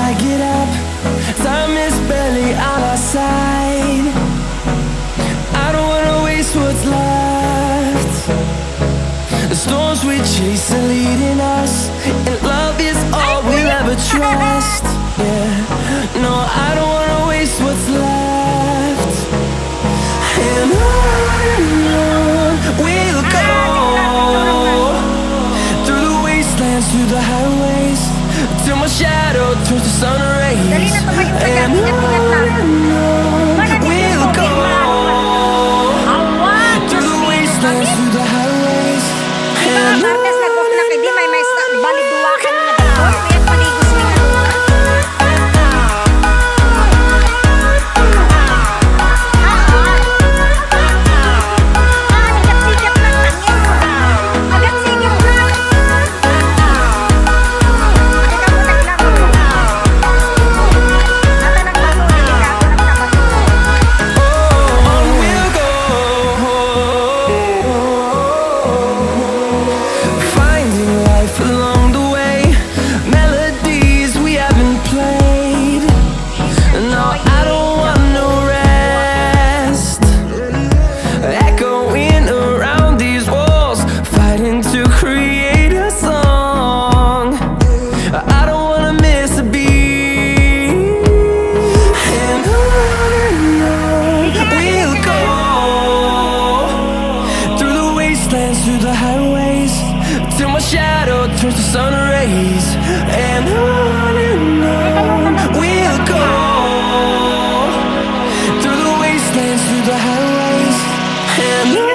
I get up. Time is barely on our side. I don't wanna waste what's left. The storms we chase are leading us, and love is all we'll ever trust. Yeah, no, I don't wanna waste what's left. And on we'll go, through the wastelands, through the highways, till my shadow turns to sun rays. And on we'll go, through the wastelands, through the highways. And on through the highways, till my shadow turns to sun rays. And on we'll go, through the wastelands, through the highways. And on.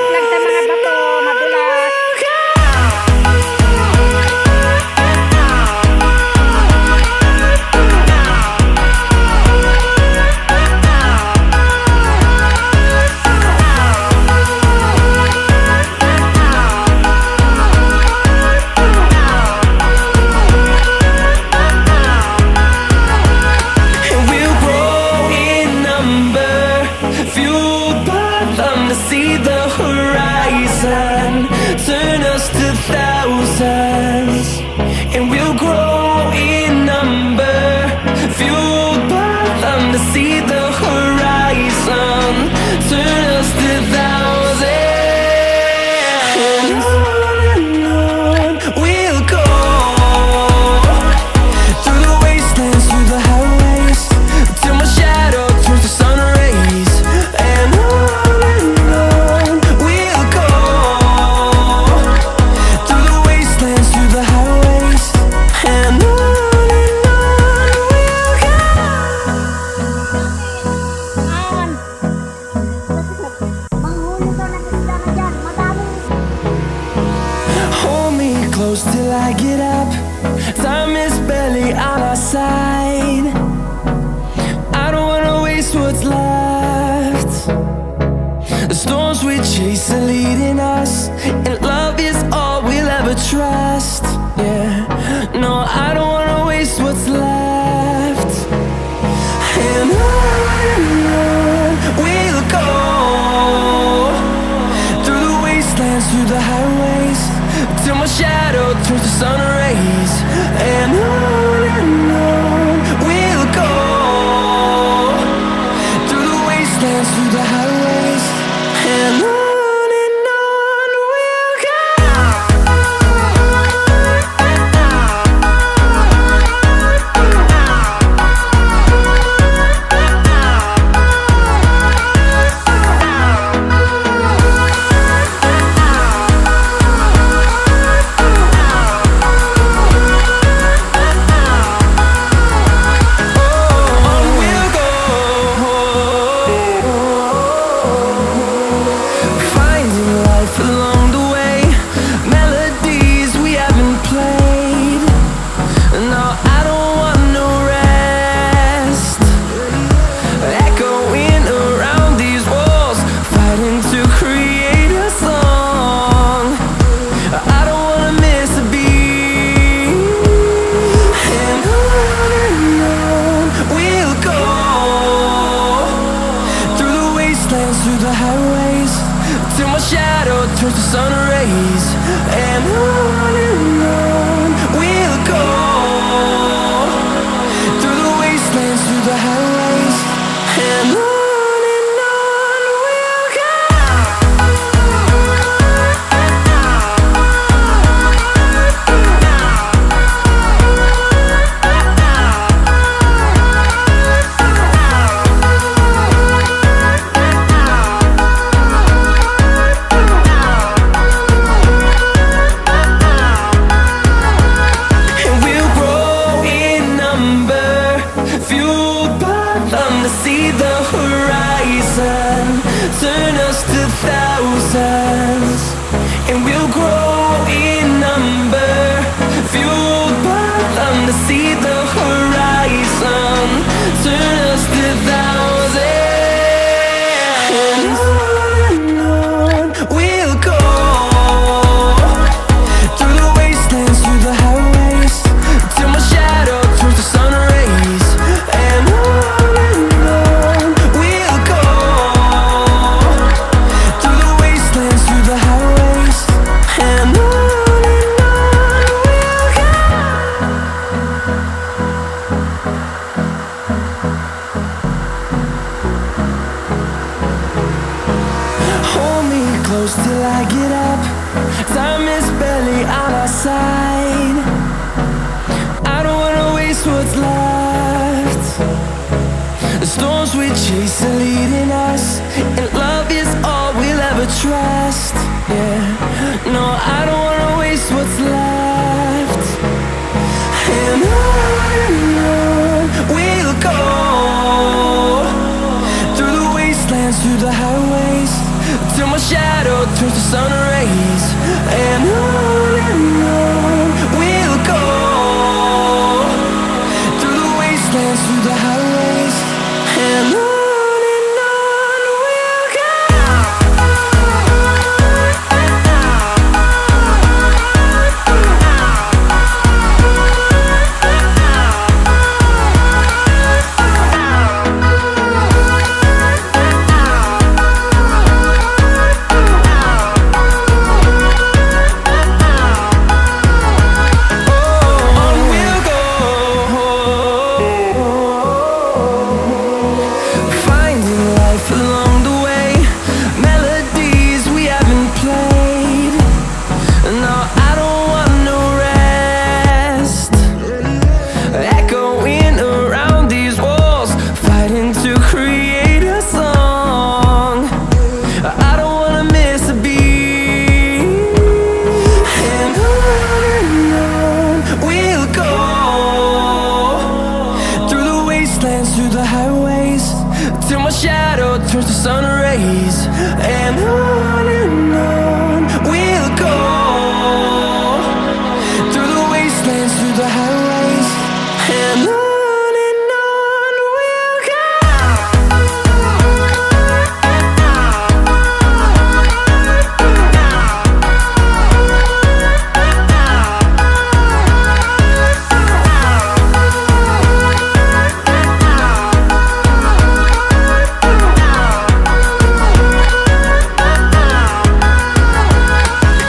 See the horizon turn us to thousands, and we'll grow in number, fueled by them to see the horizon turn us to thousands. And on we'll go, through the wastelands, through the highways, till my shadow turns to sun rays. And close till I get up. Time is barely on our side. I don't wanna waste what's left. The storms we chase are leading us, and love is all we'll ever trust. Yeah, no, I don't wanna waste what's left. And on we'll go, through the wastelands, through the highways, till my shadow turns to sun rays. And on we'll go, through the wastelands, through the highways. And on. Turns to sun rays. And on we'll go, through the see the horizon, turn us to thousands, and we'll grow in number, fueled by them to see the horizon, turn us to thousands. And on we'll go, through the wastelands, through the highways, till my shadow turns to sun rays. And on we'll go, through the wastelands, through the highways. And on we'll go. Hold me close till I get up. Time is barely on our side. I don't wanna waste what's left. The storms we chase are leading us, and love is all we'll ever trust. Yeah, no, I don't wanna waste what's left. And on we'll go, through the wastelands, through the highways, till my shadow turns to sun rays. And on we'll go, through the wastelands, through the highways. And on we'll go. On we'll go, finding life along the way, melodies we haven't played. No, I don't want no rest, echoing around these walls, fighting to create a song. I don't wanna miss a beat. And on we'll go, through the wastelands, through the highways, till my shadow turns to sun rays. And on we'll go, through the wastelands, through the highways. And on we'll go.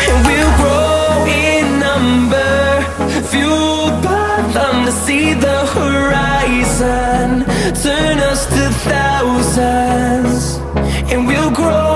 And we'll grow in number, fueled by them to see the horizon, turn us to thousands, and we'll grow